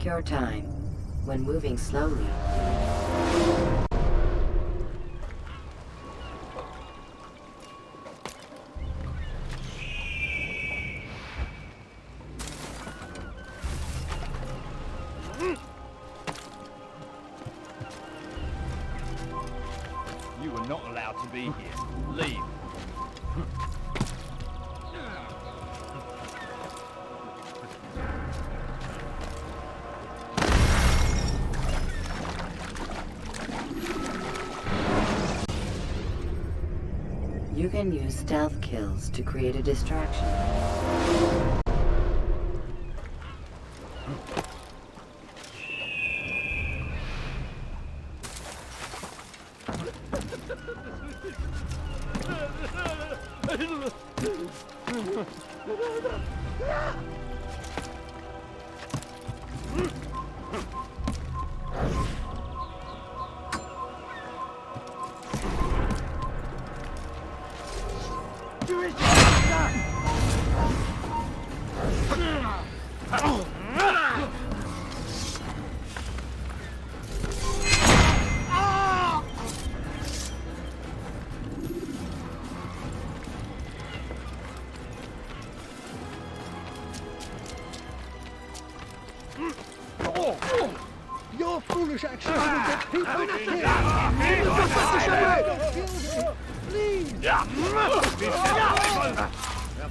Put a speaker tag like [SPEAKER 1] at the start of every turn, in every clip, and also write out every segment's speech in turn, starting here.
[SPEAKER 1] Take your time. When moving slowly,
[SPEAKER 2] You were not allowed to be here. Leave.
[SPEAKER 1] you can use stealth kills to create a distraction.
[SPEAKER 3] Your foolish actions will get people killed! Please!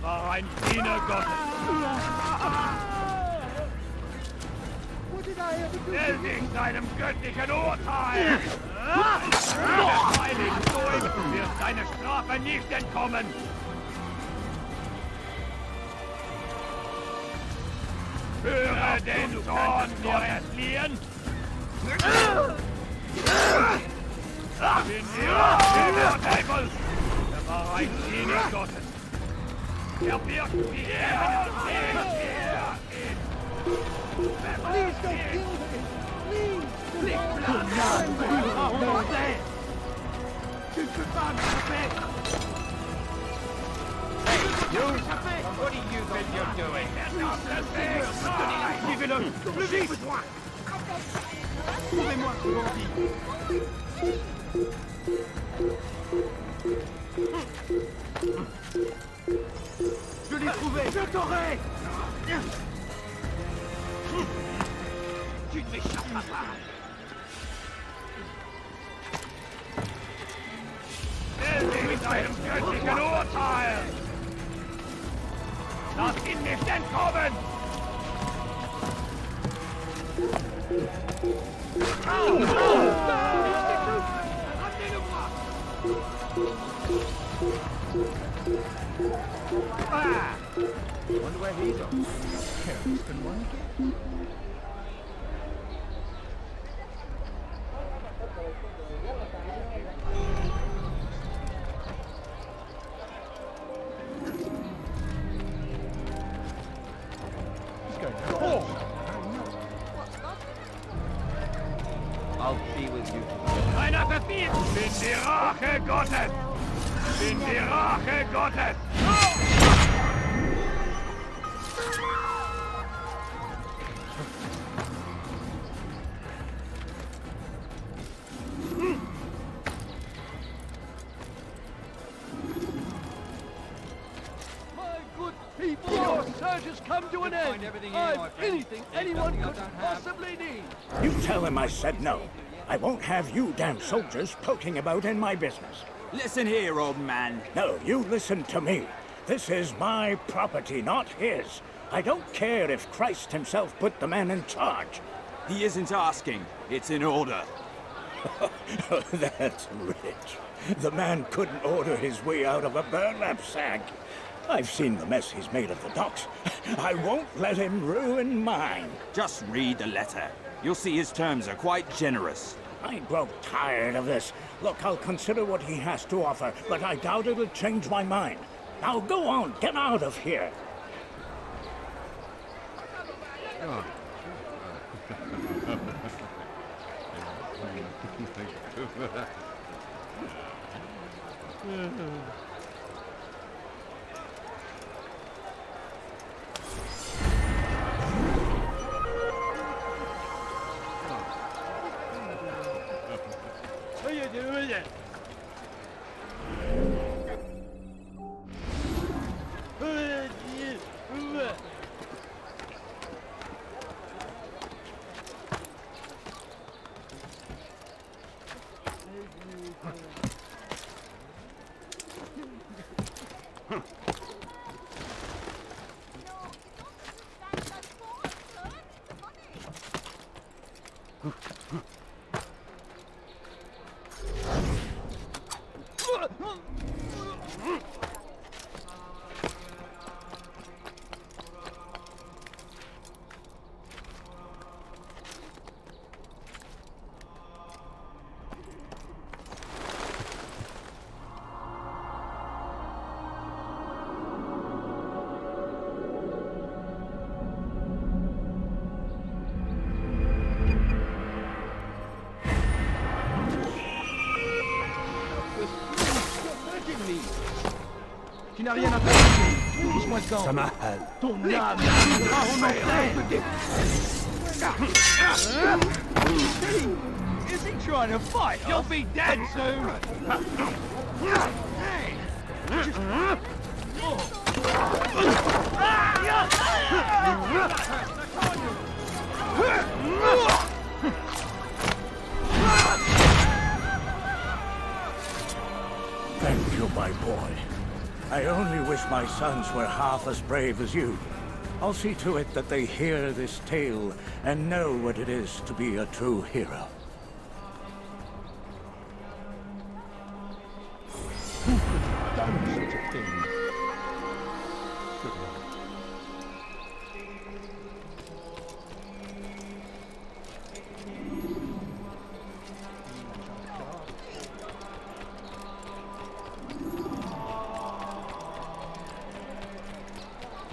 [SPEAKER 2] war ein Diener Gottes.
[SPEAKER 3] What did I ever do?
[SPEAKER 2] Er liegt seinem göttlichen Urteil. Der heiligen Durch wird seine Strafe nicht entkommen. Höre den Zorn Gottes fliehen. In ihrer Teufel. Er war ein Diener Gottes. Er wird wie
[SPEAKER 3] Please don't kill me! Please!
[SPEAKER 2] Tu ne peux pas m'échapper! What do you think you're doing? Suivez-le! Plus vite! Trouvez-moi ce bandit! Je l'ai trouvé! Je t'aurai! Tu ne m'échapperas pas! Mit seinem göttlichen Urteil! Lass ihn nicht entkommen! Ah! Wonder where he's on. Careless can one get?
[SPEAKER 4] I'll be with you.
[SPEAKER 2] Einer verfiel! Bin die Rache Gottes! Bin die Rache Gottes!
[SPEAKER 3] My good people, your search has come to an end! I've anything anyone could possibly need!
[SPEAKER 5] You tell him I said no. I won't have you damn soldiers poking about in my business.
[SPEAKER 4] Listen here, old man.
[SPEAKER 5] No, you listen to me. This is my property, not his. I don't care if Christ himself put the man in charge.
[SPEAKER 4] He isn't asking. It's in order.
[SPEAKER 5] That's rich. The man couldn't order his way out of a burlap sack. I've seen the mess he's made of the docks. I won't let him ruin mine.
[SPEAKER 4] Just read the letter. You'll see his terms are quite generous.
[SPEAKER 5] I grow tired of this. Look, I'll consider what he has to offer, but I doubt it'll change my mind. Now go on, get out of here.
[SPEAKER 3] Tu n'as rien à faire. Touche-moi dedans.
[SPEAKER 5] Samahal.
[SPEAKER 3] Ton âme ira en enfer. Is he trying to fight? You'll be dead soon.
[SPEAKER 5] Thank you, my boy. I only wish my sons were half as brave as you. I'll see to it that they hear this tale and know what it is to be a true hero.
[SPEAKER 3] Done such a thing. Good luck.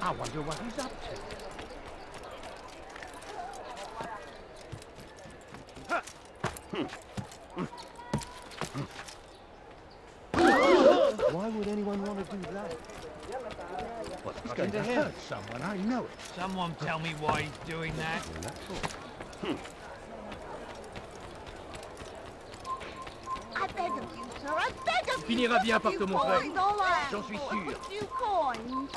[SPEAKER 3] I wonder what he's up to. Why would anyone want to do that? Well, he's going to hurt someone, I know it.
[SPEAKER 2] Someone tell me why he's doing that.
[SPEAKER 6] I beg of you, sir, I beg of you.
[SPEAKER 3] Finira bien par te montrer.
[SPEAKER 6] Coins, all I ask
[SPEAKER 3] J'en suis
[SPEAKER 6] for is
[SPEAKER 3] sûr.
[SPEAKER 6] a few coins.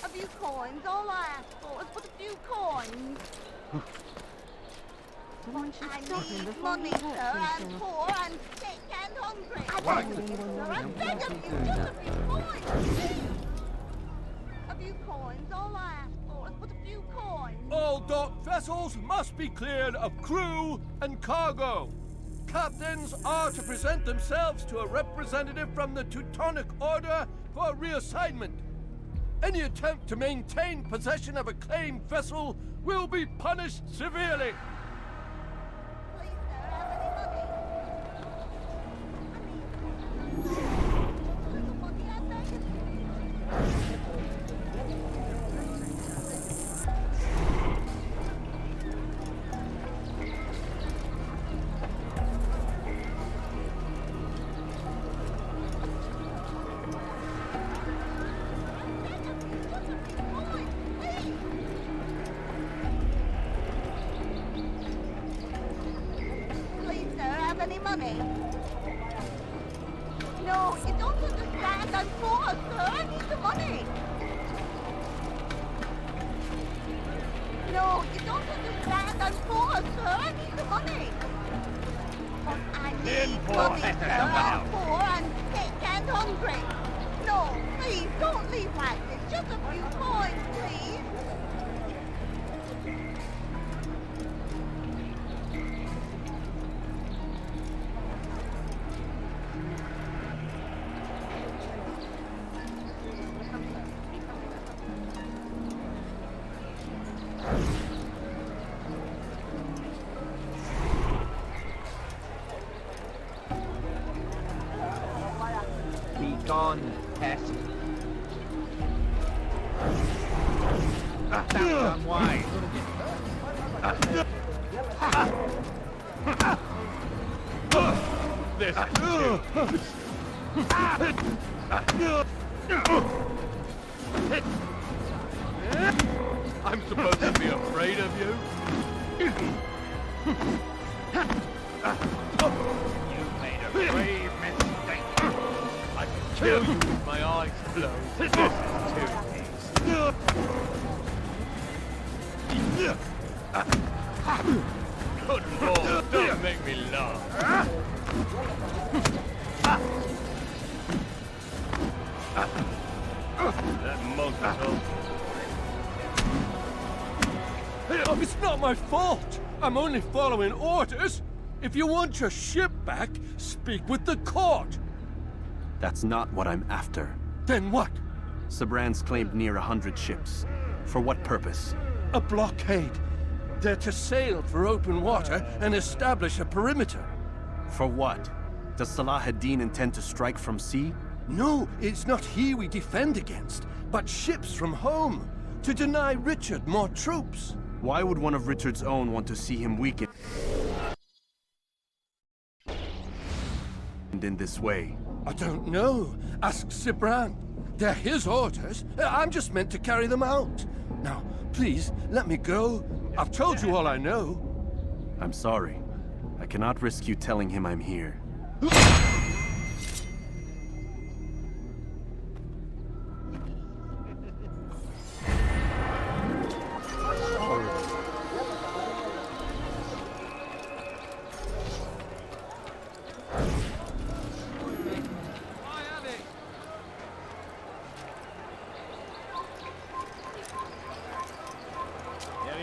[SPEAKER 6] A few coins, all I ask for is but a few coins. I need money, sir, I'm poor and sick and hungry. I beg of you, sir, I beg of you, just a few coins, please. A few coins, all I ask for is but a few coins.
[SPEAKER 3] All docked vessels must be cleared of crew and cargo. Captains are to present themselves to a representative from the Teutonic Order for reassignment. Any attempt to maintain possession of a claimed vessel will be punished severely.
[SPEAKER 6] Please, sir, have any money? Little money, I beg of you. Please, sir, have any money? No, you don't understand. I'm poor, sir. I need the money. No, you don't understand. I'm poor, sir. I need the money. But I need money, sir. I'm poor and sick and hungry. No, please, don't leave like this. Just a few coins, please.
[SPEAKER 3] Be gone, pest. That's unwise. This I'm supposed to be afraid of you? You made a grave mistake. I can kill you with my eyes closed. This is too easy. Good Lord, don't make me laugh. It's not my fault. I'm only following orders. If you want your ship back, speak with the court.
[SPEAKER 7] That's not what I'm after.
[SPEAKER 3] Then what?
[SPEAKER 7] Sabrand's claimed near 100 ships. For what purpose?
[SPEAKER 3] A blockade. They're to sail for open water and establish a perimeter.
[SPEAKER 7] For what? Does Salah ad-Din intend to strike from sea?
[SPEAKER 3] No, it's not he we defend against, but ships from home, to deny Richard more troops.
[SPEAKER 7] Why would one of Richard's own want to see him weakened in this way?
[SPEAKER 3] I don't know. Ask Sibrand. They're his orders. I'm just meant to carry them out. Now, please, let me go. I've told you all I know.
[SPEAKER 7] I'm sorry. I cannot risk you telling him I'm here.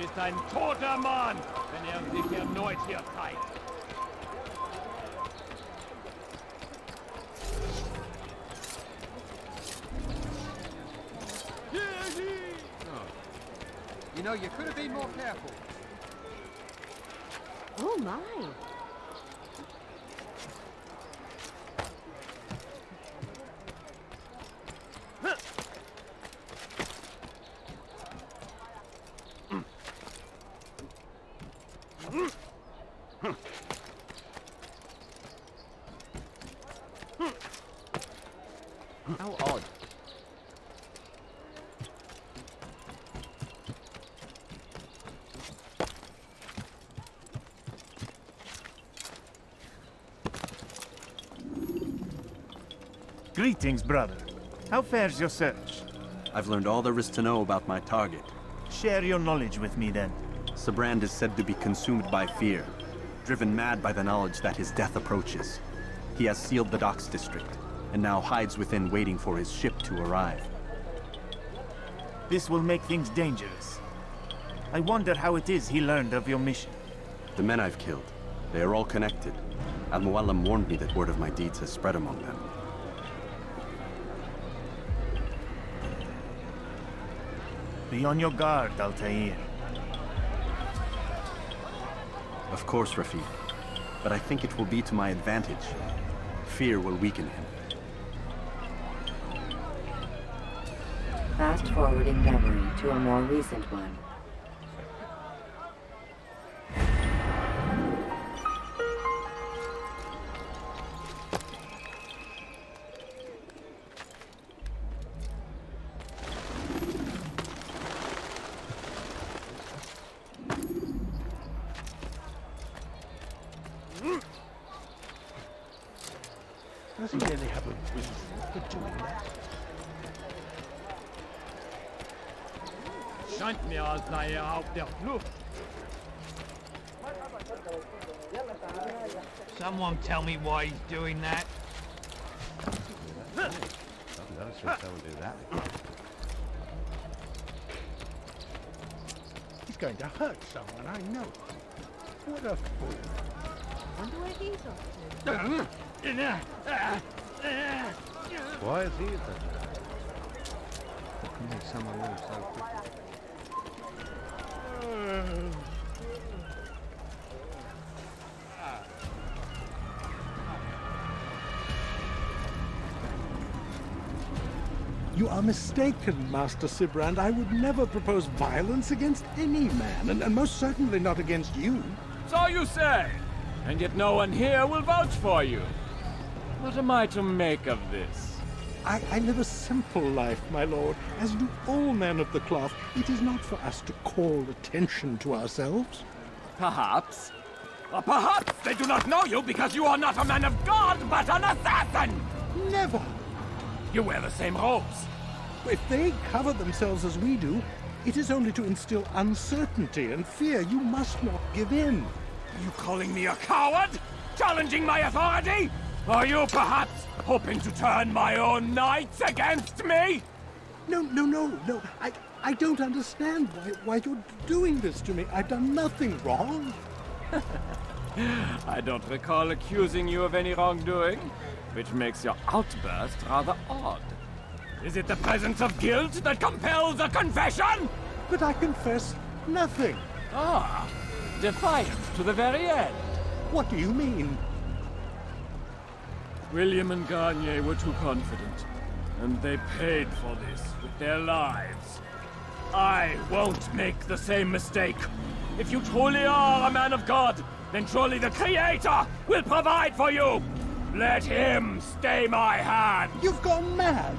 [SPEAKER 2] Ist ein toter Mann, wenn sich erneut hier zeigt.
[SPEAKER 8] You know, you could have been more careful.
[SPEAKER 6] Oh my.
[SPEAKER 8] How odd.
[SPEAKER 9] Greetings, brother. How fares your search?
[SPEAKER 7] I've learned all there is to know about my target.
[SPEAKER 9] Share your knowledge with me, then.
[SPEAKER 7] Sibrand is said to be consumed by fear, driven mad by the knowledge that his death approaches. He has sealed the docks district, and now hides within waiting for his ship to arrive.
[SPEAKER 9] This will make things dangerous. I wonder how it is he learned of your mission.
[SPEAKER 7] The men I've killed, they are all connected. Al-Mualim warned me that word of my deeds has spread among them.
[SPEAKER 9] Be on your guard, Altair.
[SPEAKER 7] Of course, Rafiq. But I think it will be to my advantage. Fear will weaken him.
[SPEAKER 1] Fast-forwarding memory to a more recent one.
[SPEAKER 2] Does he really have a reason for doing that? Scheint mir, als sei auf der Flucht. Someone tell me why he's doing that.
[SPEAKER 8] He's going to hurt someone, I know. What a fool.
[SPEAKER 6] Wonder where he's off to.
[SPEAKER 8] Why is he at that? Make someone move so quick.
[SPEAKER 10] You are mistaken, Master Sibrand. I would never propose violence against any man, and most certainly not against you.
[SPEAKER 2] So you say, and yet no one here will vouch for you. What am I to make of this?
[SPEAKER 10] I live a simple life, my lord, as do all men of the cloth. It is not for us to call attention to ourselves.
[SPEAKER 2] Perhaps. Or perhaps they do not know you because you are not a man of God, but an assassin!
[SPEAKER 10] Never!
[SPEAKER 2] You wear the same robes.
[SPEAKER 10] If they cover themselves as we do, it is only to instill uncertainty and fear. You must not give in.
[SPEAKER 2] Are you calling me a coward? Challenging my authority? Are you perhaps hoping to turn my own knights against me?
[SPEAKER 10] No. I don't understand why you're doing this to me. I've done nothing wrong.
[SPEAKER 11] I don't recall accusing you of any wrongdoing, which makes your outburst rather odd. Is it the presence of guilt that compels a confession?
[SPEAKER 10] But I confess nothing.
[SPEAKER 11] Ah, defiant to the very end.
[SPEAKER 10] What do you mean?
[SPEAKER 11] William and Garnier were too confident, and they paid for this with their lives. I won't make the same mistake. If you truly are a man of God, then surely the Creator will provide for you! Let him stay my hand!
[SPEAKER 10] You've gone mad!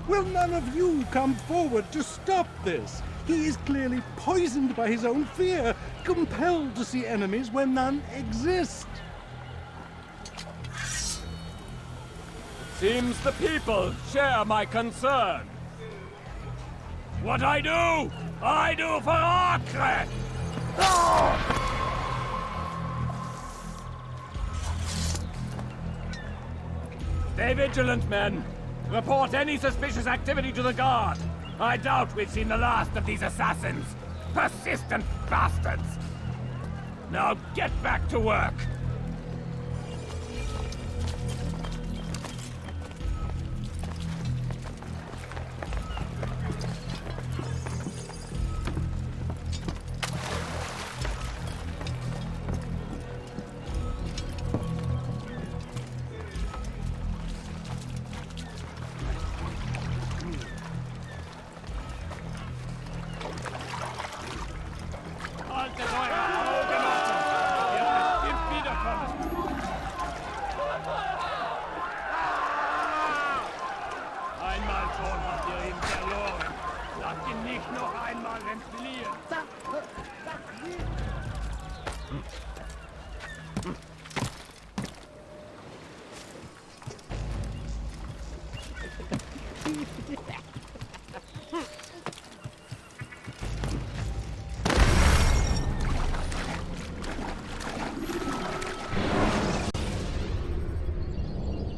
[SPEAKER 10] Will none of you come forward to stop this? He is clearly poisoned by his own fear, compelled to see enemies where none exist.
[SPEAKER 11] Seems the people share my concern. What I do for Acre! Stay vigilant, men. Report any suspicious activity to the guard. I doubt we've seen the last of these assassins. Persistent bastards! Now get back to work!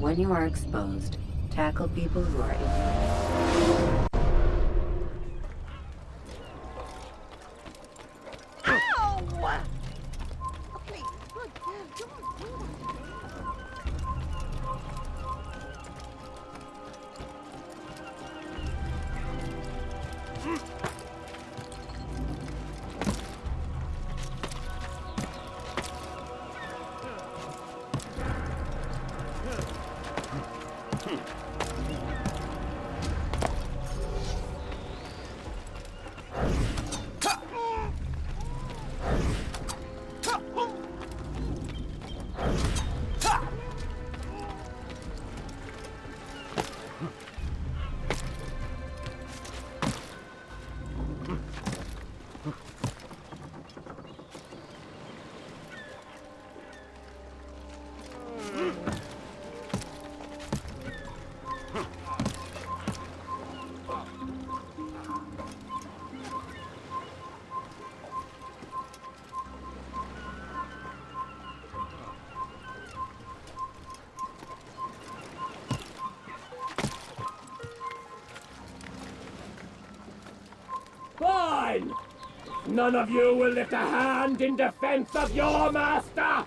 [SPEAKER 1] When you are exposed, tackle people who are ignorant.
[SPEAKER 6] Ow! Oh, please, good girl, don't do that.
[SPEAKER 11] Fine! None of you will lift a hand in defense of your master!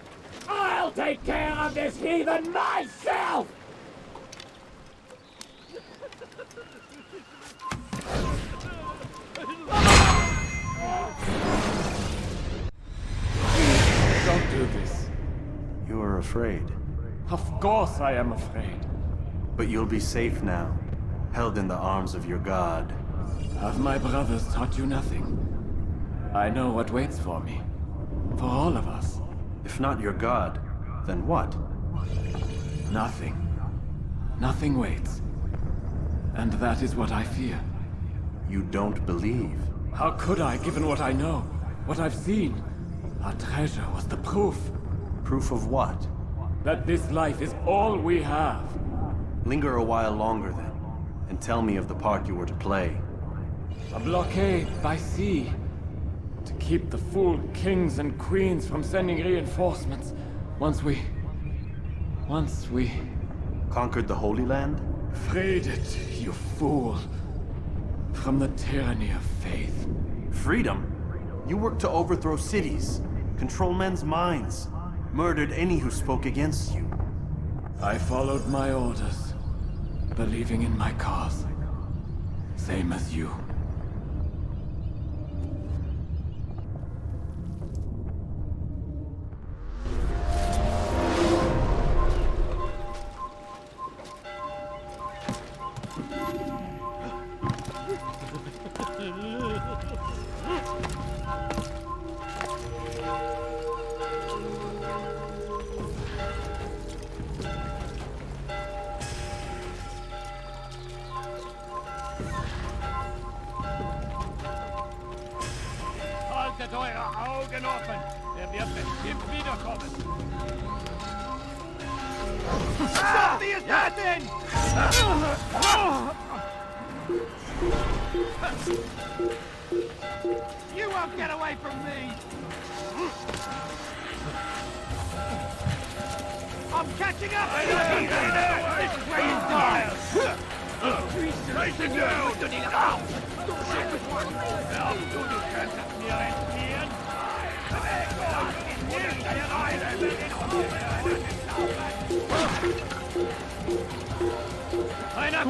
[SPEAKER 11] I'll take care of this heathen myself! Don't do this.
[SPEAKER 7] You are afraid.
[SPEAKER 11] Of course I am afraid.
[SPEAKER 7] But you'll be safe now, held in the arms of your god.
[SPEAKER 11] Have my brothers taught you nothing? I know what waits for me. For all of us.
[SPEAKER 7] If not your god, then what?
[SPEAKER 11] Nothing. Nothing waits. And that is what I fear.
[SPEAKER 7] You don't believe.
[SPEAKER 11] How could I, given what I know? What I've seen? Our treasure was the proof.
[SPEAKER 7] Proof of what?
[SPEAKER 11] That this life is all we have.
[SPEAKER 7] Linger a while longer then, and tell me of the part you were to play.
[SPEAKER 11] A blockade by sea. To keep the fool kings and queens from sending reinforcements. Once we...
[SPEAKER 7] Conquered the Holy Land?
[SPEAKER 11] Freed it, you fool. from the tyranny of faith.
[SPEAKER 7] Freedom? You worked to overthrow cities, control men's minds, murdered any who spoke against you.
[SPEAKER 11] I followed my orders, believing in my cause. Same as you.
[SPEAKER 2] Haltet eure Augen offen! Er wird bestimmt wiederkommen! Stop the assassin! You won't get away from me! I'm catching up! This is where you die! Race him down! Du kannst mir entgehen! Einer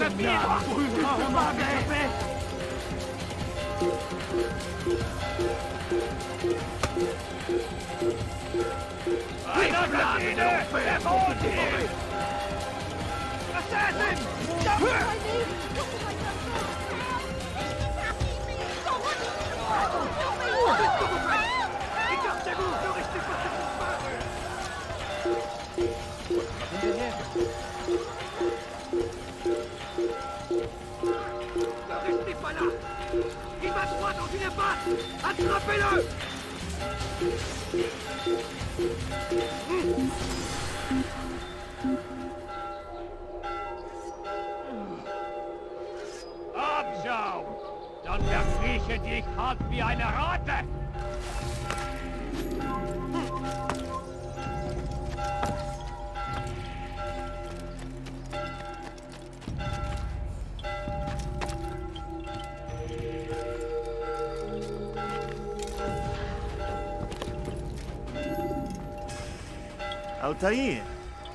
[SPEAKER 2] Einer Assassin! Il va droit dans une impasse! Attrapez-le! Abschaum! Dann verkrieche dich hart wie eine Ratte!
[SPEAKER 9] Altair,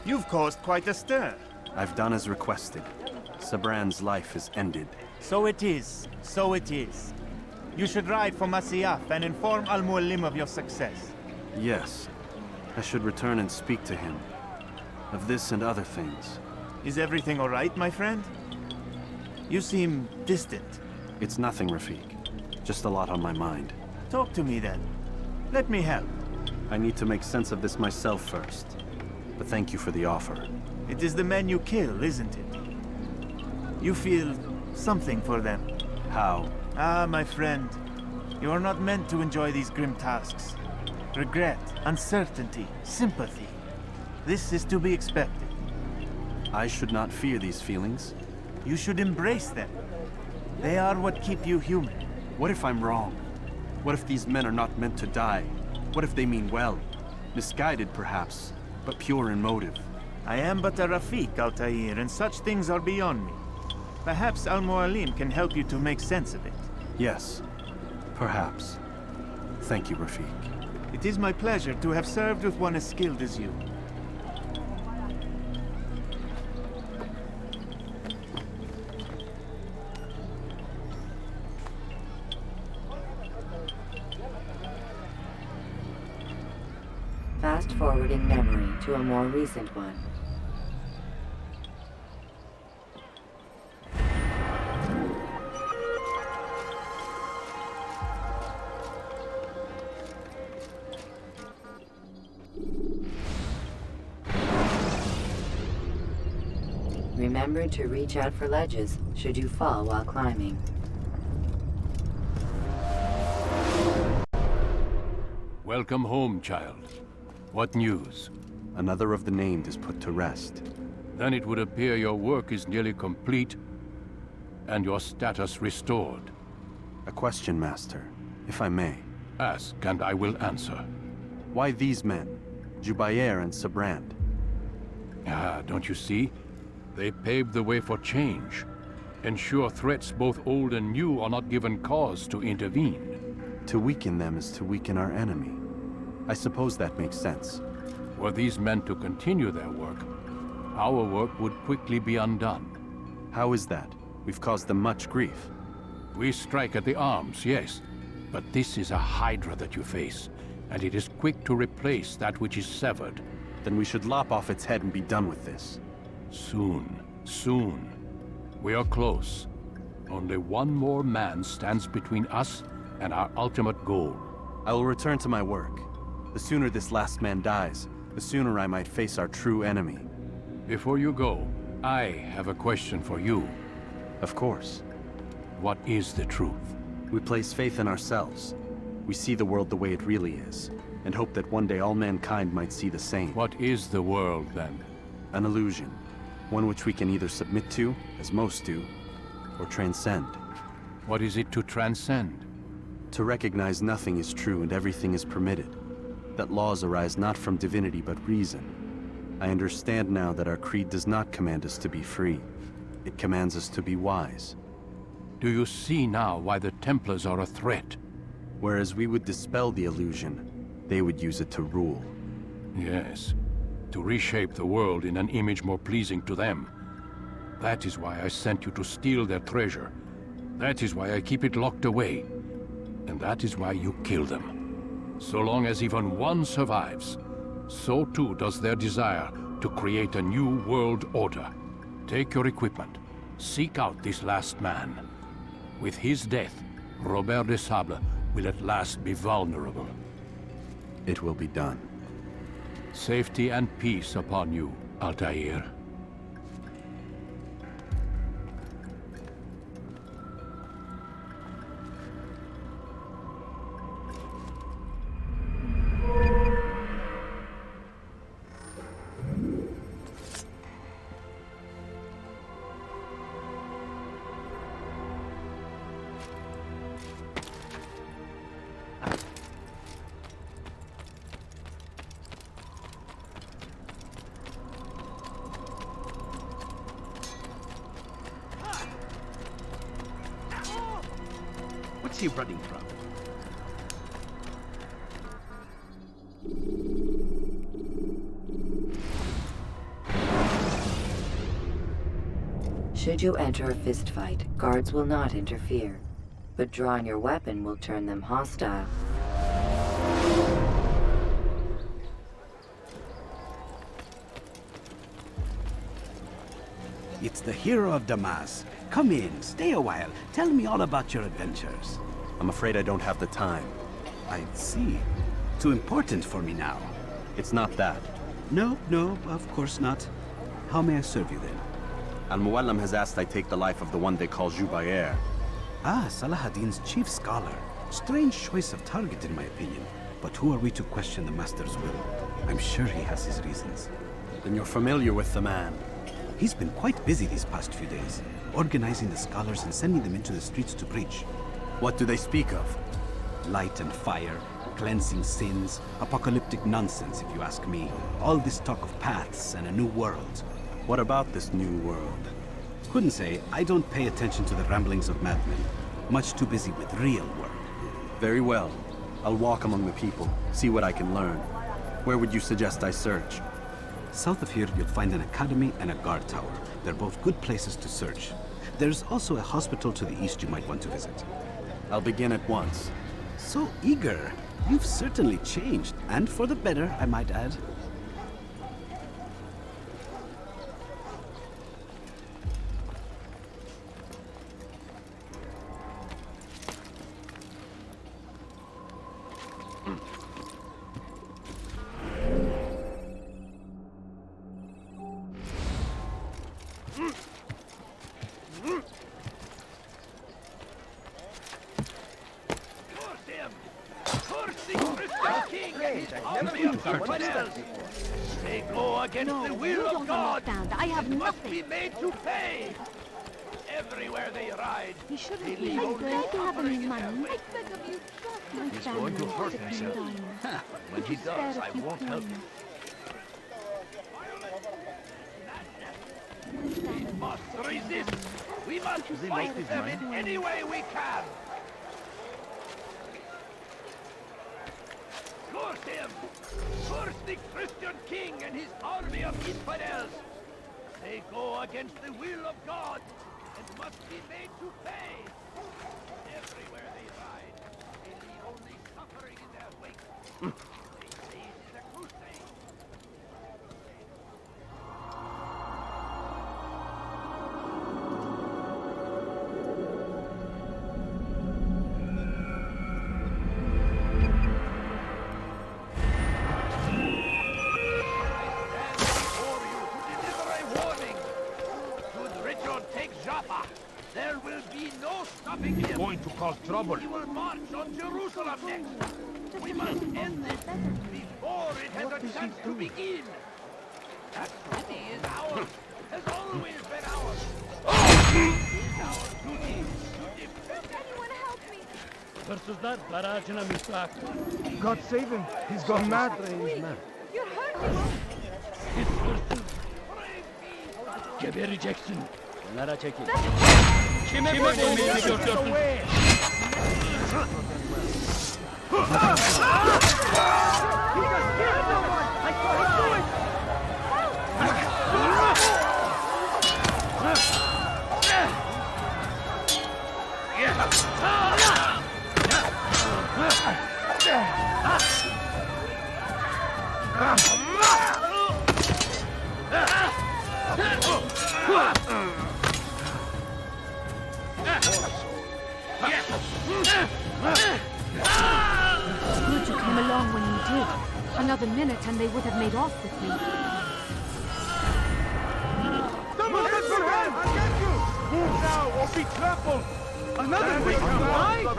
[SPEAKER 9] you've caused quite a stir.
[SPEAKER 7] I've done as requested. Sabran's life is ended.
[SPEAKER 9] So it is. So it is. You should ride for Masyaf and inform Al-Mualim of your success.
[SPEAKER 7] Yes. I should return and speak to him. Of this and other things.
[SPEAKER 9] Is everything all right, my friend? You seem distant.
[SPEAKER 7] It's nothing, Rafik. Just a lot on my mind.
[SPEAKER 9] Talk to me then. Let me help.
[SPEAKER 7] I need to make sense of this myself first. But thank you for the offer.
[SPEAKER 9] It is the men you kill, isn't it? You feel something for them.
[SPEAKER 7] How?
[SPEAKER 9] Ah, my friend. You are not meant to enjoy these grim tasks. Regret, uncertainty, sympathy. This is to be expected.
[SPEAKER 7] I should not fear these feelings.
[SPEAKER 9] You should embrace them. They are what keep you human.
[SPEAKER 7] What if I'm wrong? What if these men are not meant to die? What if they mean well? Misguided, perhaps, but pure in motive.
[SPEAKER 9] I am but a Rafik, Altair, and such things are beyond me. Perhaps Al-Mualim can help you to make sense of it.
[SPEAKER 7] Yes, perhaps. Thank you, Rafik.
[SPEAKER 9] It is my pleasure to have served with one as skilled as you.
[SPEAKER 1] Fast forwarding memory to a more recent one. Remember to reach out for ledges should you fall while climbing.
[SPEAKER 11] Welcome home, child. What news?
[SPEAKER 7] Another of the named is put to rest.
[SPEAKER 11] Then it would appear your work is nearly complete and your status restored.
[SPEAKER 7] A question, Master, if I may.
[SPEAKER 11] Ask, and I will answer.
[SPEAKER 7] Why these men? Jubair and Sabrand?
[SPEAKER 11] Ah, don't you see? They paved the way for change.
[SPEAKER 12] Ensure threats both old and new are not given cause to intervene.
[SPEAKER 7] To weaken them is to weaken our enemy. I suppose that makes sense.
[SPEAKER 12] Were these men to continue their work, our work would quickly be undone.
[SPEAKER 7] How is that? We've caused them much grief.
[SPEAKER 12] We strike at the arms, yes, but this is a hydra that you face, and it is quick to replace that which is severed.
[SPEAKER 7] Then we should lop off its head and be done with this.
[SPEAKER 12] Soon, soon. We are close. Only one more man stands between us and our ultimate goal.
[SPEAKER 7] I will return to my work. The sooner this last man dies, the sooner I might face our true enemy.
[SPEAKER 12] Before you go, I have a question for you.
[SPEAKER 7] Of course.
[SPEAKER 12] What is the truth?
[SPEAKER 7] We place faith in ourselves. We see the world the way it really is, and hope that one day all mankind might see the same.
[SPEAKER 12] What is the world, then?
[SPEAKER 7] An illusion. One which we can either submit to, as most do, or transcend.
[SPEAKER 12] What is it to transcend?
[SPEAKER 7] To recognize nothing is true and everything is permitted. That laws arise not from divinity but reason. I understand now that our creed does not command us to be free. It commands us to be wise.
[SPEAKER 12] Do you see now why the Templars are a threat?
[SPEAKER 7] Whereas we would dispel the illusion, they would use it to rule.
[SPEAKER 12] Yes, to reshape the world in an image more pleasing to them. That is why I sent you to steal their treasure. That is why I keep it locked away. And that is why you kill them. So long as even one survives, so too does their desire to create a new world order. Take your equipment. Seek out this last man. With his death, Robert de Sable will at last be vulnerable.
[SPEAKER 7] It will be done.
[SPEAKER 12] Safety and peace upon you, Altair.
[SPEAKER 8] What's he running from?
[SPEAKER 1] Should you enter a fistfight, guards will not interfere, but drawing your weapon will turn them hostile.
[SPEAKER 8] It's the hero of Damas. Come in, stay a while. Tell me all about your adventures.
[SPEAKER 7] I'm afraid I don't have the time.
[SPEAKER 8] I see. Too important for me now.
[SPEAKER 7] It's not that.
[SPEAKER 8] No, of course not. How may I serve you then?
[SPEAKER 7] Al-Muallim has asked I take the life of the one they call Jubair.
[SPEAKER 8] Ah, Salah-ad-Din's chief scholar. Strange choice of target in my opinion. But who are we to question the Master's will? I'm sure he has his reasons.
[SPEAKER 7] Then you're familiar with the man.
[SPEAKER 8] He's been quite busy these past few days, organizing the scholars and sending them into the streets to preach.
[SPEAKER 7] What do they speak of?
[SPEAKER 8] Light and fire, cleansing sins, apocalyptic nonsense if you ask me. All this talk of paths and a new world.
[SPEAKER 7] What about this new world?
[SPEAKER 8] Couldn't say. I don't pay attention to the ramblings of madmen. Much too busy with real work.
[SPEAKER 7] Very well. I'll walk among the people, see what I can learn. Where would you suggest I search?
[SPEAKER 8] South of here, you'll find an academy and a guard tower. They're both good places to search. There's also a hospital to the east you might want to visit.
[SPEAKER 7] I'll begin at once.
[SPEAKER 8] So eager. You've certainly changed, and for the better, I might add.
[SPEAKER 2] They go against the will of God.
[SPEAKER 6] I have
[SPEAKER 2] must
[SPEAKER 6] nothing.
[SPEAKER 2] be made to pay. Everywhere they ride,
[SPEAKER 6] He shouldn't
[SPEAKER 2] they
[SPEAKER 6] be.
[SPEAKER 2] leave
[SPEAKER 6] I
[SPEAKER 2] only
[SPEAKER 6] beg to have any
[SPEAKER 2] suffering in
[SPEAKER 6] money.
[SPEAKER 2] their
[SPEAKER 6] I
[SPEAKER 2] wake.
[SPEAKER 6] beg of you, trust my
[SPEAKER 2] He's
[SPEAKER 6] family.
[SPEAKER 2] going to hurt
[SPEAKER 6] Sit
[SPEAKER 2] himself.
[SPEAKER 6] down.
[SPEAKER 2] When he does, I won't help him. We must resist. We must fight them in any way we can! Curse him! Curse the Christian king and his army of infidels! They go against the will of God and must be made to pay! Everywhere they ride, they leave only suffering in their wake. They say it is a crusade. There will be no stopping him.
[SPEAKER 12] Going to cause trouble.
[SPEAKER 2] He will march on Jerusalem next. We must end this before it has a chance to begin. That city is ours, has always been ours. It is our duty to defend it.
[SPEAKER 6] Anyone help me?
[SPEAKER 11] Hırsızlar barajına müstahak.
[SPEAKER 10] God save him. He's gone mad.
[SPEAKER 6] You're hurting me.
[SPEAKER 11] Pis hırsız. Gebereceksin. Kenara çekil. Kime boynunu büküyorsun?
[SPEAKER 13] Good you came along when you did. Another minute and they would have made off with me.
[SPEAKER 10] Someone get your hand! I'll get you! Move now or be trampled! Another week! Why? To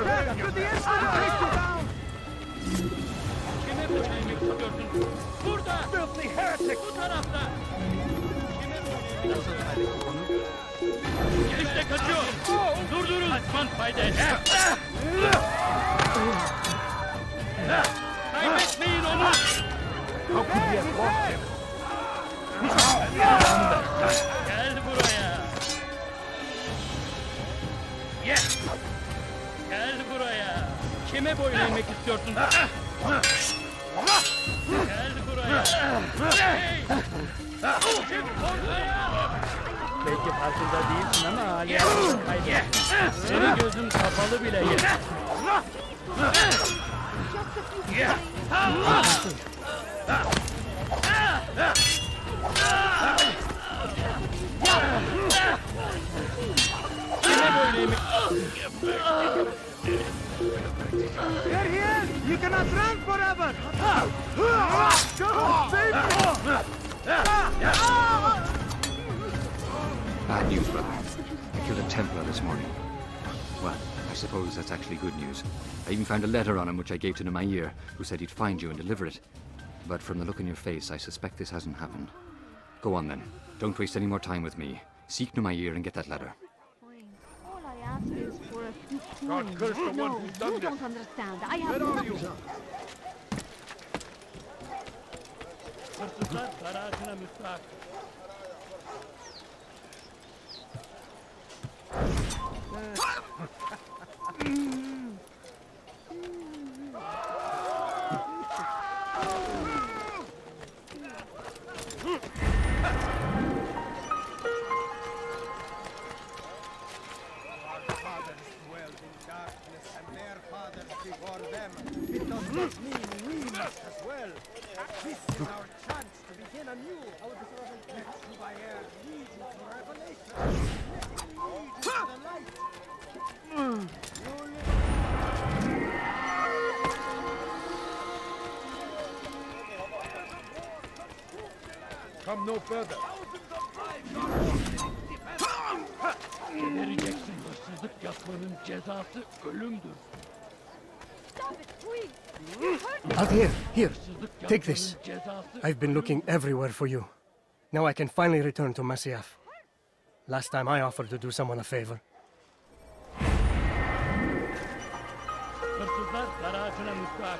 [SPEAKER 10] the end! I'll take you down!
[SPEAKER 11] Kime boynunu büküyorsun? Burada!
[SPEAKER 10] Filthy heretic!
[SPEAKER 11] Bu tarafta! Kime boynunu büküyorsun? İşte kaçıyor! Durdurun! Kaçman fayda etmez! Kaybetmeyin onu!
[SPEAKER 10] How could we have lost him?
[SPEAKER 11] Gel buraya! Gel buraya! Kime boyun eğmek istiyorsun? Gel buraya! Hey! Kim ortaya? Belki farkında değilsin ama hala kaybettin. Senin gözün kapalı bile yeter. Kime böyle mi?
[SPEAKER 10] There he is! You cannot run forever! God save me!
[SPEAKER 14] Bad news, brother. I killed a Templar this morning. Well, I suppose that's actually good news. I even found a letter on him which I gave to Nemair, who said he'd find you and deliver it. But from the look on your face, I suspect this hasn't happened. Go on then. Don't waste any more time with me. Seek Nemair and get that letter.
[SPEAKER 6] All I ask is for a few
[SPEAKER 10] God
[SPEAKER 6] coins.
[SPEAKER 10] curse the one
[SPEAKER 6] No,
[SPEAKER 10] who's done
[SPEAKER 6] you
[SPEAKER 10] this.
[SPEAKER 6] don't understand. I have
[SPEAKER 10] Where are you?
[SPEAKER 6] nothing.
[SPEAKER 11] Hırsızlar barajına müstahak.
[SPEAKER 10] Before them, it does not mean we must as well. This is our chance to begin anew. Let Shubayer lead you to revelation. Let him lead you to the light. Come no further.
[SPEAKER 11] Gebereceksin. Hırsızlık yapmanın cezası ölümdür.
[SPEAKER 15] Out here, here. Take this. I've been looking everywhere for you. Now I can finally return to Masyaf. Last time I offered to do someone a favor.
[SPEAKER 11] Hırsızlar barajına müstahak.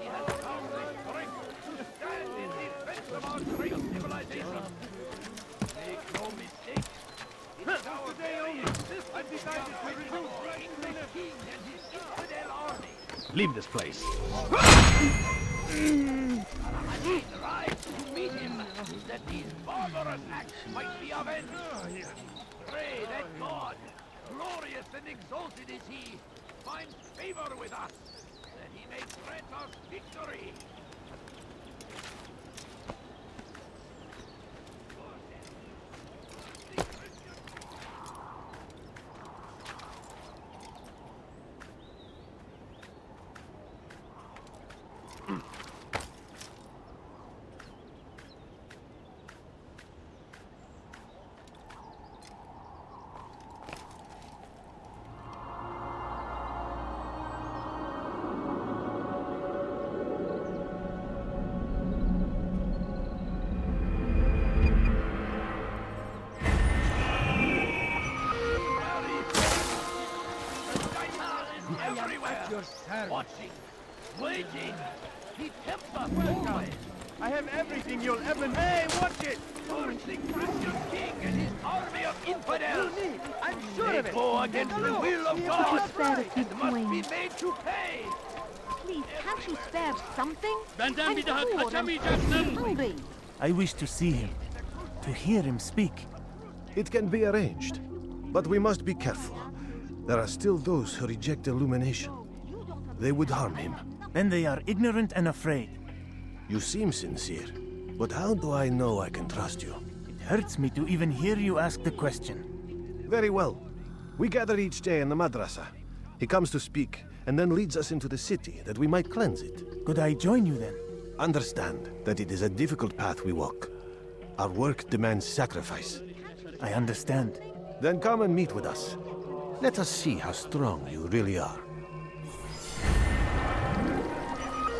[SPEAKER 2] He has found the strength to stand in defense of our great civilization. Make no mistake, It is our day this I've decided to reduce the English king and his infidel army.
[SPEAKER 10] Leave this place.
[SPEAKER 2] I need the right to meet him, that these barbarous acts might be avenged. Pray that God, glorious and exalted is he, finds favor with us, that he may grant us victory. Watching, waiting. He tempts us always.
[SPEAKER 9] I have everything you'll ever need. Hey, watch it!
[SPEAKER 2] Towards the Christian king and his army of infidels.
[SPEAKER 9] I'm sure
[SPEAKER 2] They
[SPEAKER 9] of it.
[SPEAKER 2] go against the will of God and must be made to pay.
[SPEAKER 13] Please, can't you spare something?
[SPEAKER 11] Benden bir daha
[SPEAKER 13] I'm bored and
[SPEAKER 11] kaçamayacaksın.
[SPEAKER 13] hungry.
[SPEAKER 9] I wish to see him, to hear him speak.
[SPEAKER 16] It can be arranged, but we must be careful. There are still those who reject illumination. They would harm him.
[SPEAKER 9] Then they are ignorant and afraid.
[SPEAKER 16] You seem sincere, but how do I know I can trust you?
[SPEAKER 9] It hurts me to even hear you ask the question.
[SPEAKER 16] Very well. We gather each day in the madrasa. He comes to speak, and then leads us into the city, that we might cleanse it.
[SPEAKER 9] Could I join you then?
[SPEAKER 16] Understand that it is a difficult path we walk. Our work demands sacrifice.
[SPEAKER 9] I understand.
[SPEAKER 16] Then come and meet with us. Let us see how strong you really are.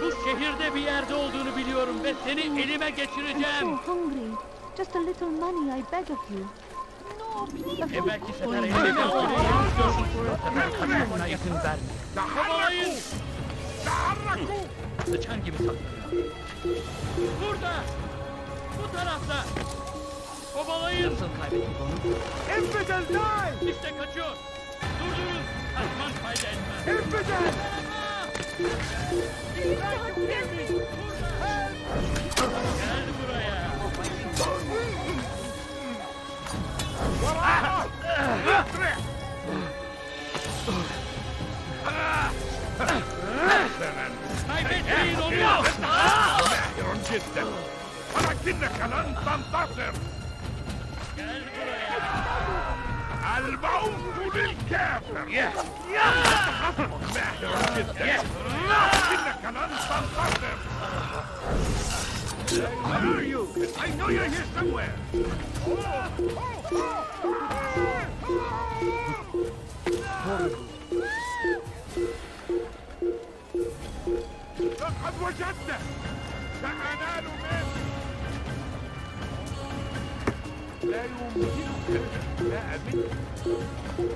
[SPEAKER 11] Bu şehirde bir yerde olduğunu biliyorum ve seni elime
[SPEAKER 13] I'm
[SPEAKER 11] geçireceğim.
[SPEAKER 13] so hungry. Just a little money, I beg of you. No, please.
[SPEAKER 11] Belki sefer elime buna izin verme. Kovalayın! Sıçan gibi saklanıyor. Burada! Bu tarafta! Kovalayın! Nasıl kaybettik onu?
[SPEAKER 9] Infidel die!
[SPEAKER 11] İşte kaçıyor! Durdurun! Kaçman fayda etmez.
[SPEAKER 9] Infidel!
[SPEAKER 11] Gel buraya! Kaybetmeyin onu!
[SPEAKER 2] ماهر جدا ولكنك لن تنتصر.
[SPEAKER 11] Gel buraya!
[SPEAKER 2] الموت للكافر. ماهر جدا ولكنك لن تنتصر. Where are you? I know you're here somewhere. لقد وجدنا. سأنال منك. لا يمكنك الانتهاء منه.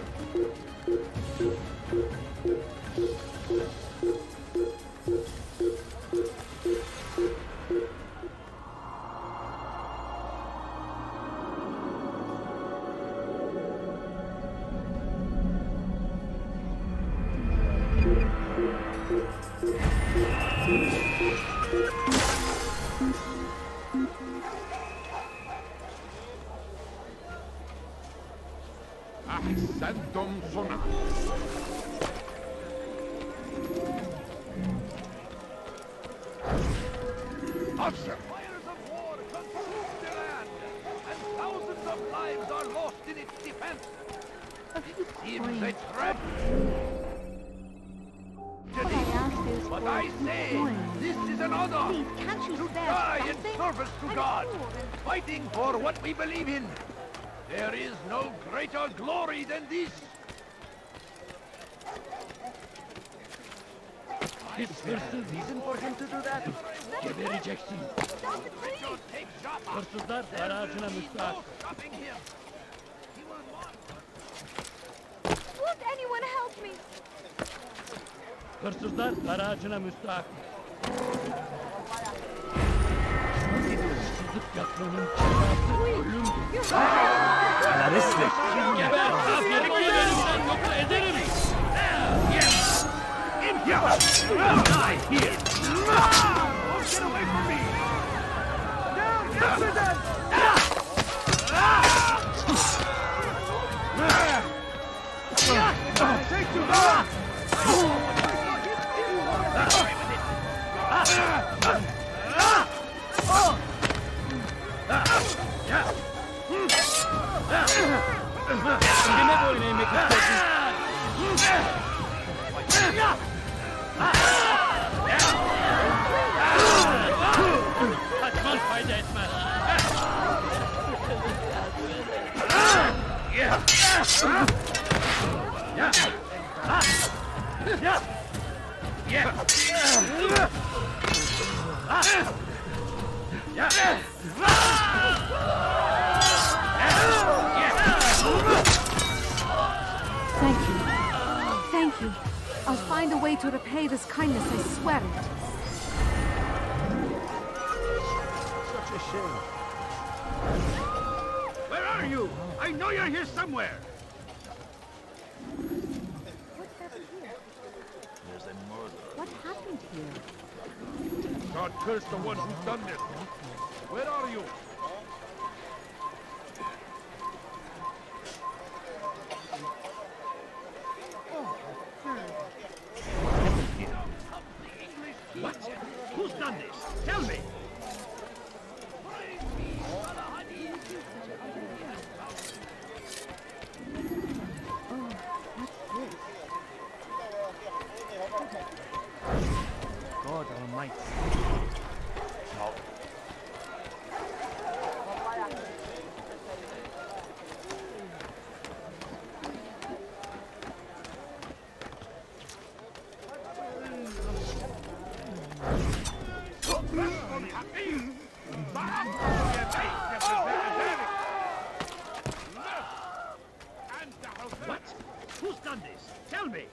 [SPEAKER 2] أحسنتم صنعا. Officer! Fires of war consume the land, and thousands of lives are lost in its defense. It seems a trap. But I say, this is an honor to die in service to God, fighting for what we believe in. There is no greater glory than this.
[SPEAKER 11] Hiç hırsız reason for him to do that. Gebereceksin. Hırsızlar aracına müstahak.
[SPEAKER 13] Won't anyone help me?
[SPEAKER 11] Hırsızlar aracına müstahak. Hırsızlık yapmanın cezası ölümdür.
[SPEAKER 17] sadistic.
[SPEAKER 2] Geber kafiri elimden yok ederim. Yes. Die here. Get away from me. Down, President. Take you down. Kime boyun eğmek istiyorsun? Kaçman fayda etmez.
[SPEAKER 13] Thank you. Thank you. I'll find a way to repay this kindness, I swear it.
[SPEAKER 2] Such a shame. Where are you? I know you're here somewhere. There's a murder.
[SPEAKER 6] What happened here?
[SPEAKER 2] God curse the one who's done this. Where are you? What? Who's done this? Tell me!
[SPEAKER 9] God Almighty.
[SPEAKER 2] What? Who's done this? Tell me!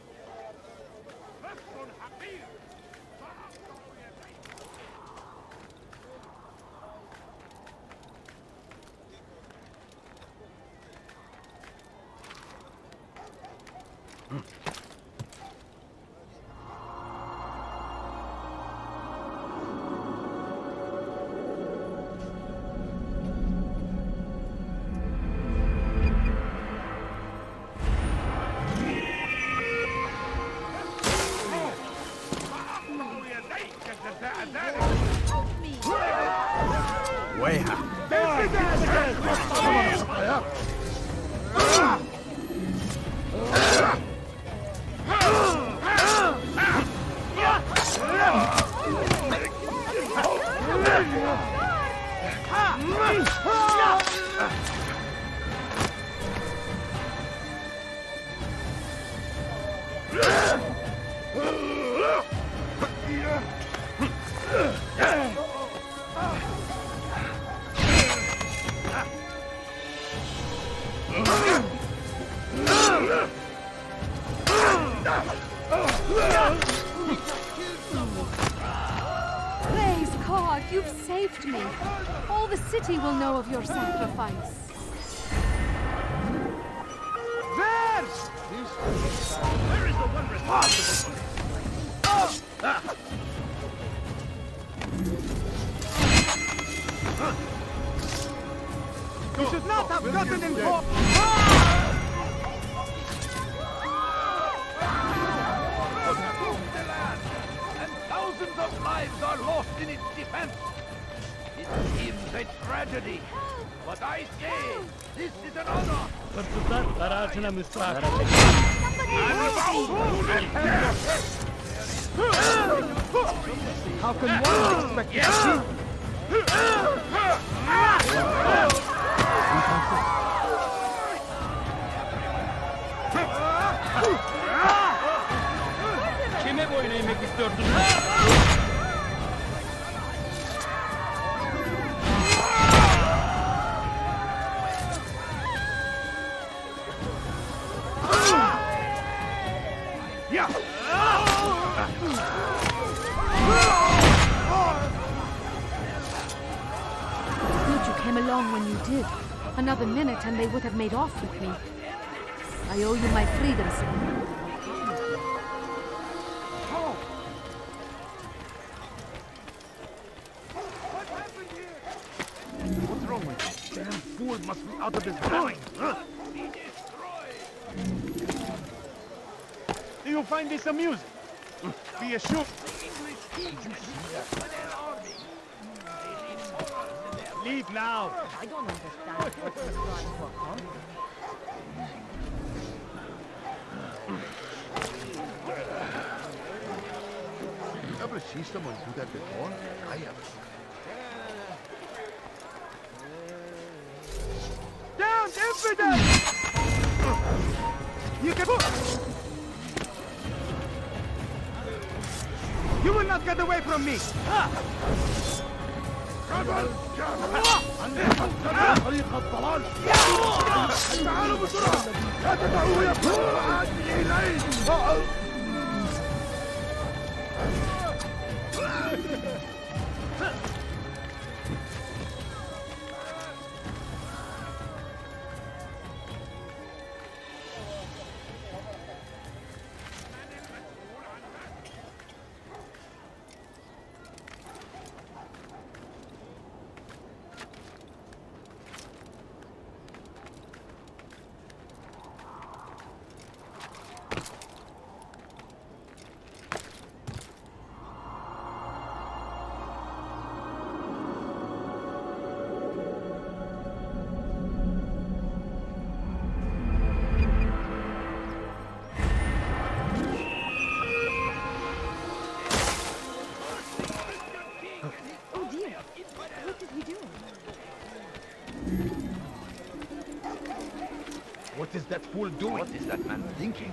[SPEAKER 13] Praise God, you've saved me. All the city will know of your sacrifice.
[SPEAKER 2] There! Where is the one responsible?
[SPEAKER 9] You should not have gotten involved.
[SPEAKER 2] And thousands of lives are lost in its defense. It seems a tragedy, but I say this is an honor.
[SPEAKER 11] Hırsızlar garajına müstahak.
[SPEAKER 9] How can one expect to
[SPEAKER 11] Kime boyun eğmek istiyorsun?
[SPEAKER 13] Good you came along when you did. Another minute and they would have made off with me. I owe you my freedom, sir.
[SPEAKER 2] What's wrong with you? Damn fool must be out of his mind, huh?
[SPEAKER 9] Do you find this amusing? Be assured. Leave now.
[SPEAKER 6] I don't understand what he's trying to accomplish.
[SPEAKER 2] Ever see someone do that before? I haven't.
[SPEAKER 9] Down, infidel! You can... You will not get away from me!
[SPEAKER 2] طريق الضلال تعالوا بسرعة لا تدعوه يفر عني إليه
[SPEAKER 17] What is that fool doing? What is that man thinking?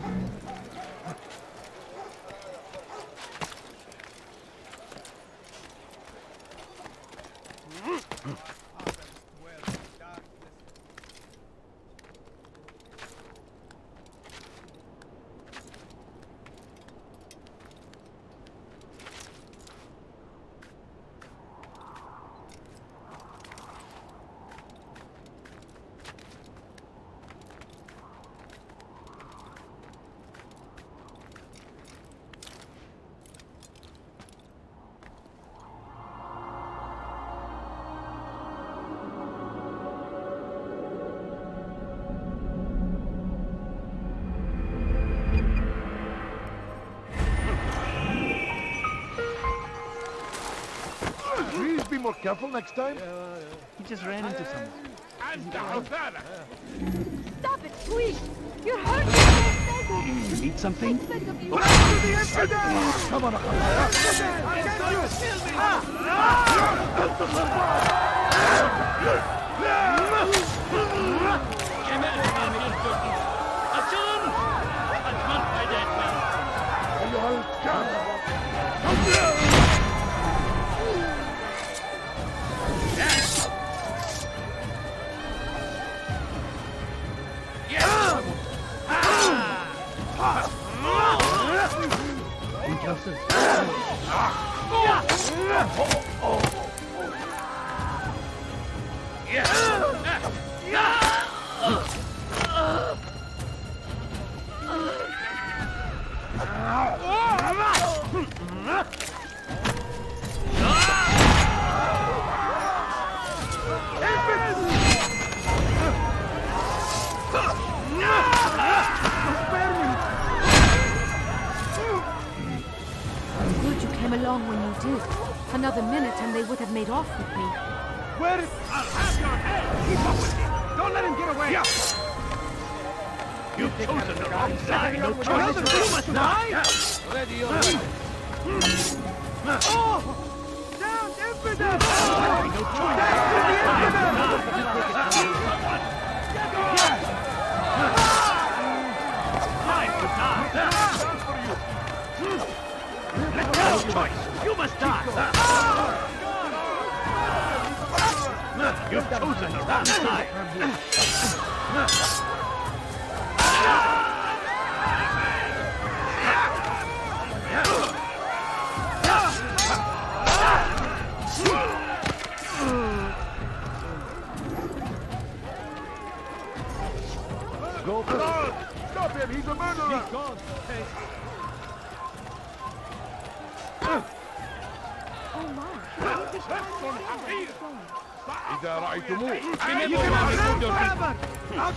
[SPEAKER 2] Please be more careful next time.
[SPEAKER 9] He just ran into someone.
[SPEAKER 6] Stop it, please! You're hurting me!
[SPEAKER 9] You need something?
[SPEAKER 2] Come on,
[SPEAKER 13] Good you came along when you did. Another minute and they would have made off with me.
[SPEAKER 9] Where is... I'll have your head! Keep up with him! Don't let him get away! Yeah. You've chosen the wrong side! No choice! You must die!
[SPEAKER 2] Ready or not.
[SPEAKER 9] Oh! Down, infidel! No choice! Down to the infidel! Time to die! No choice! You must die! You've chosen the wrong side!
[SPEAKER 17] the murderer!
[SPEAKER 2] Be gone!
[SPEAKER 13] Oh my.
[SPEAKER 17] إذا رأيتموه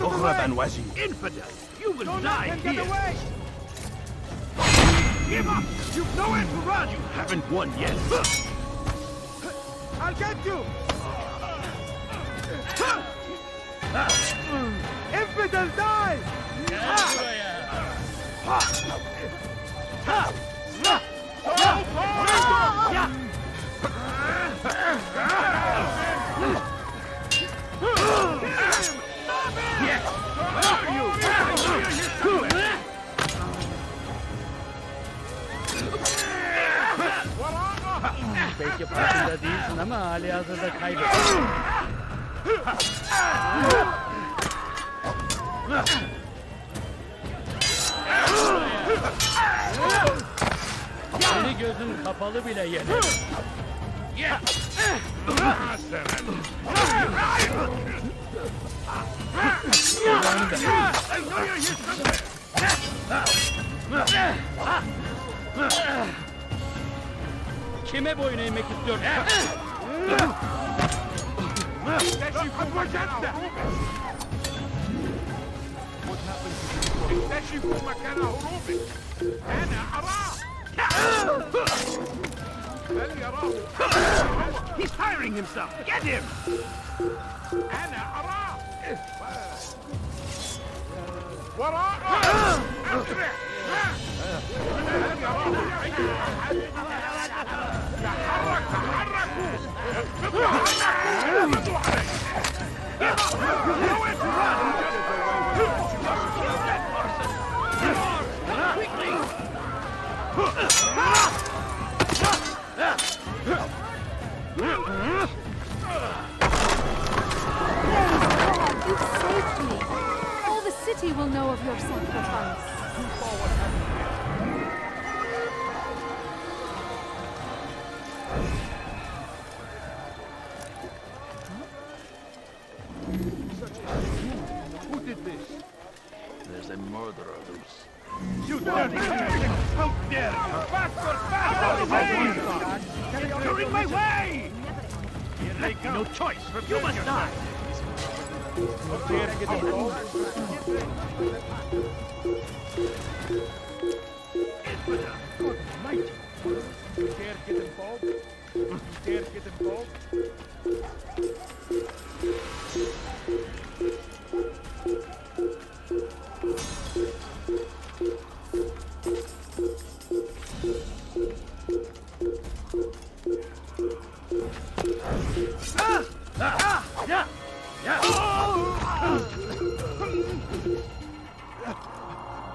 [SPEAKER 2] اهرب وزي infidel! You will die here! Give up! You've nowhere to run! You haven't won yet! I'll get you! Infidel, die!
[SPEAKER 18] Belki farkında değilsin ama hali hazırda kaybettin. Seni gözün kapalı bile yener. Kime boyun eğmek istiyorsun?
[SPEAKER 2] اكتشفوا مكان هروبه انا اراه بل يراه He's firing himself get him انا اراه وراءه اسرع بل يراه تحرك تحركوا اخفضوا عنه اخفضوا
[SPEAKER 13] You saved me. All the city will know of your sacrifice.
[SPEAKER 2] Who did this?
[SPEAKER 17] There's a murderer loose.
[SPEAKER 2] You dirty! How dare you! Bastard! Bastard! You're in my way! No choice! You must die! You dare get involved? You dare get involved?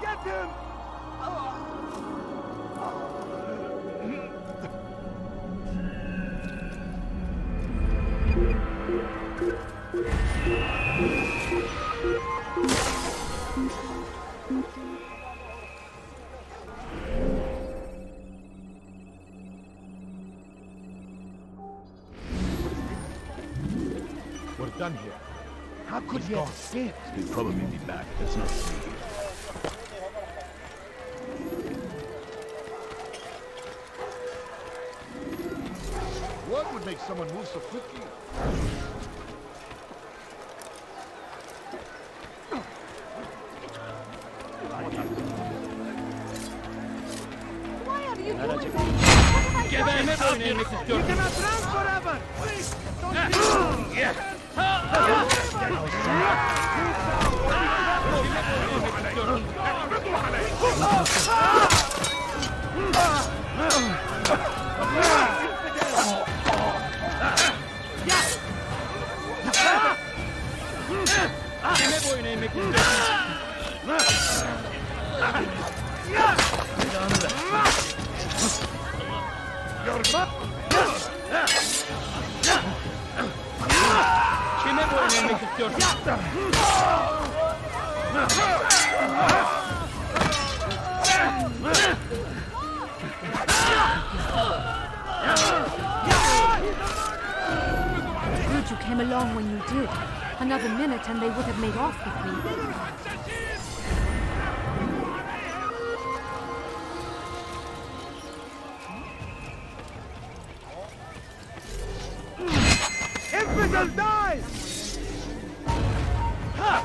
[SPEAKER 2] Get him!
[SPEAKER 17] We're done here.
[SPEAKER 2] How could he have escaped?
[SPEAKER 17] He'll probably be back. Let's not see here. What would make someone move so quickly?
[SPEAKER 6] Why are you doing this?
[SPEAKER 18] Geberme boyun eğmek istiyorum.
[SPEAKER 2] You cannot run forever! Please, don't do it!
[SPEAKER 18] Kime boyun eğmek istiyorsun? Kime boyun eğmek istiyorsun?
[SPEAKER 13] Good you came along when you did. Another minute and they would have made off with me.
[SPEAKER 2] Infidel dies! I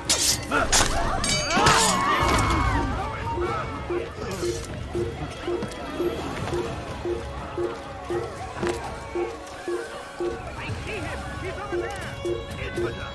[SPEAKER 2] see him! He's over there! Infidel!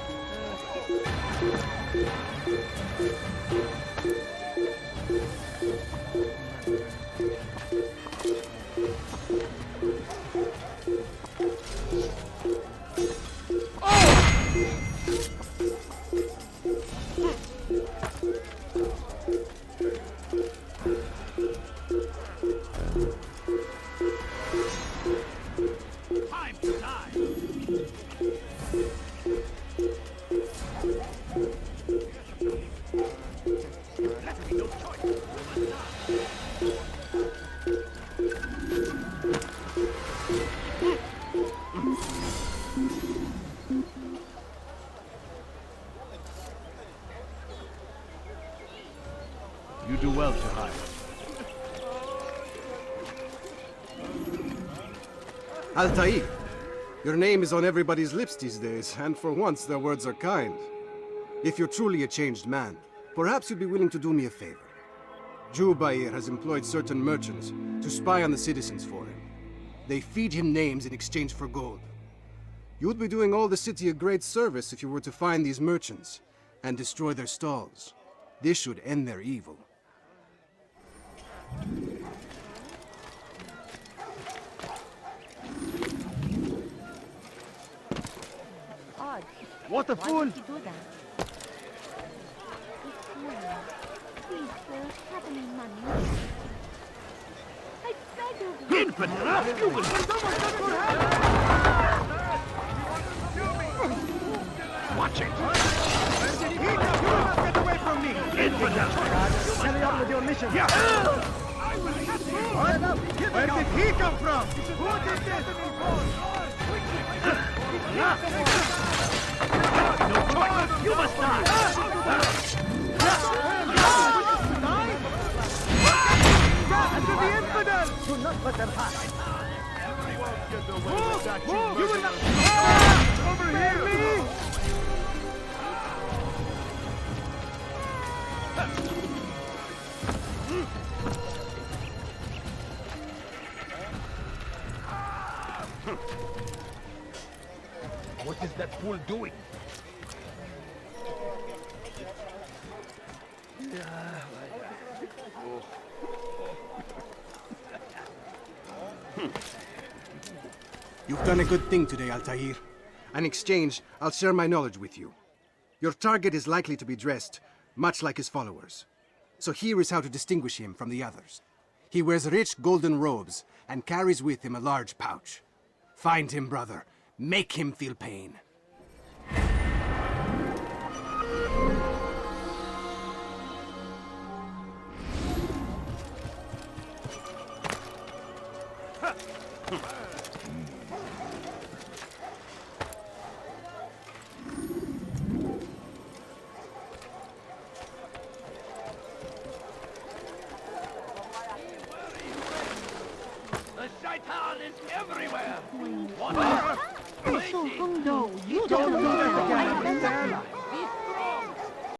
[SPEAKER 9] You do well to hide.
[SPEAKER 19] Altair, your name is on everybody's lips these days, and for once their words are kind. If you're truly a changed man, perhaps you'd be willing to do me a favor. Jubair has employed certain merchants to spy on the citizens for him. They feed him names in exchange for gold. You'd be doing all the city a great service if you were to find these merchants and destroy their stalls. This should end their evil.
[SPEAKER 6] Odd.
[SPEAKER 2] What a
[SPEAKER 6] Why
[SPEAKER 2] fool!
[SPEAKER 6] did he do that? Please, sir, have any money? I beg of you.
[SPEAKER 2] Infidel! You will watch it! He cannot get away from me! Infidel! Carry on with your mission! Yeah! Where did he come from? Who did this? No choice! You must die! After the infidel! Do not let them pass! Move! You will not... Over here!
[SPEAKER 17] What is that fool doing?
[SPEAKER 19] You've done a good thing today, Altair. In exchange, I'll share my knowledge with you. Your target is likely to be dressed much like his followers. So here is how to distinguish him from the others. He wears rich golden robes and carries with him a large pouch. Find him, brother. Make him feel pain.
[SPEAKER 2] The shaitan is everywhere! What?
[SPEAKER 6] No, you don't know.